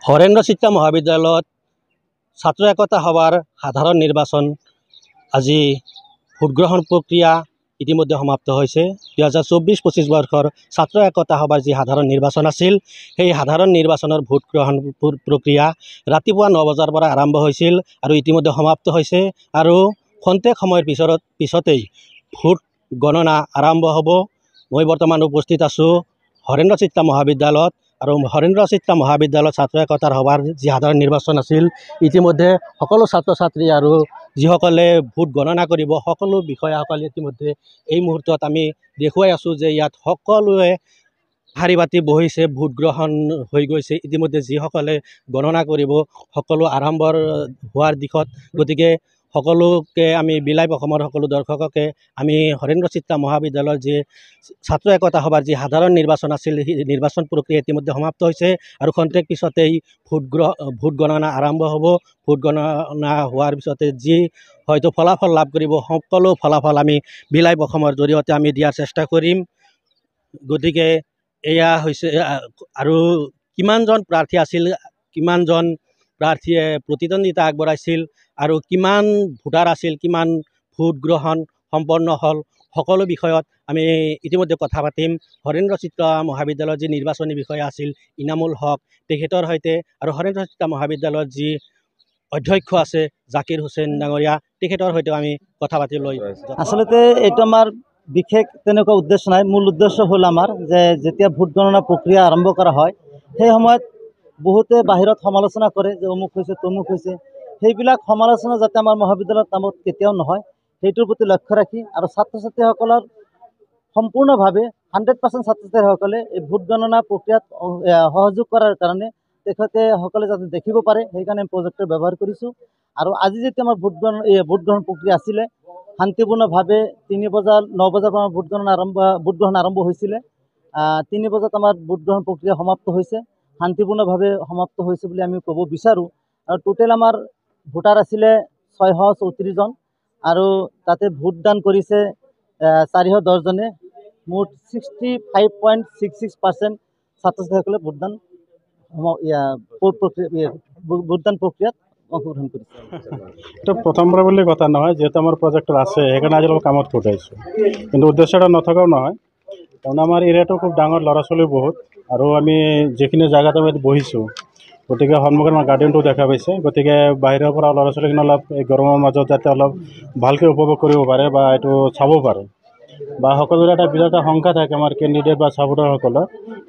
হৰেন্দ্ৰ চিত্ৰা মহাবিদ্যালয়ত ছাত্ৰ একতা সভাৰ সাধাৰণ নিৰ্বাচন আজি ভোটগ্ৰহণ প্ৰক্ৰিয়া ইতিমধ্যে সমাপ্ত হৈছে। 2024-25 বৰ্ষৰ ছাত্ৰ একতা সভাৰ যি সাধাৰণ নিৰ্বাচন আছিল, সেই সাধাৰণ নিৰ্বাচনৰ ভোটগ্ৰহণ প্ৰক্ৰিয়া ৰাতিপুৱা 9 বজাৰ পৰা আৰম্ভ হৈছিল আৰু ইতিমধ্যে সমাপ্ত হৈছে আৰু খন্তেক সময়ৰ পিছতেই ভোট গণনা আৰম্ভ হ'ব। মই বৰ্তমান উপস্থিত আছোঁ হৰেন্দ্ৰ চিত্ৰা মহাবিদ্যালয়ত আৰু হৰেন্দ্ৰ চিত্ৰা মহাবিদ্যালয়ত ছাত্ৰ একতাৰ সভাৰ যি সাধাৰণ নিৰ্বাচন আছিল, ইতিমধ্যে সকলো ছাত্ৰ ছাত্ৰী আৰু যিসকলে ভোট গণনা কৰিব সকলো বিষয়াসকলে ইতিমধ্যে এই মুহূৰ্তত আমি দেখুৱাই আছোঁ যে ইয়াত সকলোৱে শাৰী পাতি বহিছে, ভোট গ্ৰহণ হৈ গৈছে। ইতিমধ্যে যিসকলে গণনা কৰিব সকলো আৰম্ভ হোৱাৰ দিশত। গতিকে সকলোকে আমি বিলাইব অসমৰ সকলো দৰ্শককে আমি হৰেন্দ্ৰ চিত্ৰা মহাবিদ্যালয়ৰ যি ছাত্ৰ একতা সভাৰ যি সাধাৰণ নিৰ্বাচন আছিল, সেই নিৰ্বাচন প্ৰক্ৰিয়া ইতিমধ্যে সমাপ্ত হৈছে আৰু খন্তেক পিছতেই ভোট গণনা আৰম্ভ হ'ব। ভোট গণনা হোৱাৰ পিছতে যি হয়তো ফলাফল লাভ কৰিব, সকলো ফলাফল আমি বিলাইব অসমৰ জৰিয়তে আমি দিয়াৰ চেষ্টা কৰিম। গতিকে এয়া হৈছে আৰু কিমানজন প্ৰাৰ্থী আছিল, কিমানজন প্ৰাৰ্থীয়ে প্ৰতিদ্বন্দ্বিতা আগবঢ়াইছিল আৰু কিমান ভোটাৰ আছিল, কিমান ভোট গ্ৰহণ সম্পন্ন হ'ল, সকলো বিষয়ত আমি ইতিমধ্যে কথা পাতিম। হৰেন্দ্ৰ চিত্ৰা মহাবিদ্যালয়ৰ যি নিৰ্বাচনী বিষয়া আছিল ইনামুল হক, তেখেতৰ সৈতে আৰু হৰেন্দ্ৰ চিত্ৰা মহাবিদ্যালয়ৰ যি অধ্যক্ষ আছে জাকিৰ হুছেইন ডাঙৰীয়া, তেখেতৰ সৈতেও আমি কথা পাতিবলৈ। আচলতে এইটো আমাৰ বিশেষ তেনেকুৱা উদ্দেশ্য নাই। মূল উদ্দেশ্য হ'ল আমাৰ যে যেতিয়া ভোট গণনা প্ৰক্ৰিয়া আৰম্ভ কৰা হয়, সেই সময়ত বহুতে বাহিৰত সমালোচনা কৰে যে অমুক হৈছে তমুক হৈছে। সেইবিলাক সমালোচনা যাতে আমাৰ মহাবিদ্যালয়ৰ নামত কেতিয়াও নহয়, সেইটোৰ প্ৰতি লক্ষ্য ৰাখি আৰু ছাত্ৰ ছাত্ৰীসকলৰ সম্পূৰ্ণভাৱে 100% ছাত্ৰ ছাত্ৰীসকলে এই ভোট গণনা প্ৰক্ৰিয়াত সহযোগ কৰাৰ কাৰণে তেখেতসকলে যাতে দেখিব পাৰে, সেইকাৰণে প্ৰজেক্টৰ ব্যৱহাৰ কৰিছোঁ। আৰু আজি যেতিয়া আমাৰ ভোট গ্ৰহণ প্ৰক্ৰিয়া আছিলে, শান্তিপূৰ্ণভাৱে 9 বজাৰ পৰা ভোট গ্ৰহণ আৰম্ভ হৈছিলে। 3 বজাত আমাৰ ভোট গ্ৰহণ প্ৰক্ৰিয়া সমাপ্ত হৈছে, শান্তিপূৰ্ণভাৱে সমাপ্ত হৈছে বুলি আমি ক'ব বিচাৰোঁ। আৰু টোটেল আমাৰ ভোটাৰ আছিলে 634জন আৰু তাতে ভোটদান কৰিছে 410জনে। মুঠ 65.66% ছাত্ৰ ছাত্ৰীসকলে ভোটদান প্ৰক্ৰিয়াত অংশগ্ৰহণ কৰিছে। এইটো প্ৰথমবাৰ বুলি কথা নহয়, যিহেতু আমাৰ প্ৰজেক্টৰ আছে সেইকাৰণে আজি অলপ কামত খটাইছোঁ, কিন্তু উদ্দেশ্যটা নথকাও নহয়। কাৰণ আমাৰ এৰিয়াটো খুব ডাঙৰ, ল'ৰা ছোৱালী বহুত, আৰু আমি যিখিনি জেগাত আমি বহিছোঁ গতিকে সন্মুখত আমাৰ গাৰ্ডেনটো দেখা পাইছে। গতিকে বাহিৰৰ পৰা ল'ৰা ছোৱালীখিনি অলপ এই গৰমৰ মাজত যাতে অলপ ভালকৈ উপভোগ কৰিব পাৰে বা এইটো চাব পাৰে, বা সকলোৰে এটা বিৰাট এটা শংকা থাকে আমাৰ কেণ্ডিডেট বা ছাপোৰ্টাৰসকলৰ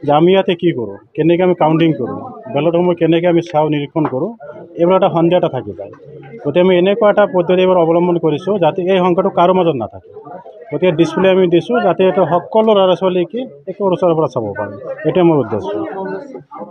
যে আমি ইয়াতে কি কৰোঁ, কেনেকৈ আমি কাউণ্টিং কৰোঁ, বেলটসমূহ কেনেকৈ আমি চাওঁ, নিৰীক্ষণ কৰোঁ, এইবোৰ এটা সন্দেহ এটা থাকি যায়। গতিকে আমি এনেকুৱা এটা পদ্ধতি এইবাৰ অৱলম্বন কৰিছোঁ যাতে এই সংখ্যাটো কাৰো মাজত নাথাকে। গতিকে ডিছপ্লে আমি দিছোঁ যাতে এইটো সকলো ল'ৰা ছোৱালীকে একে ওচৰৰ পৰা চাব পাৰে, এইটোৱে মোৰ উদ্দেশ্য।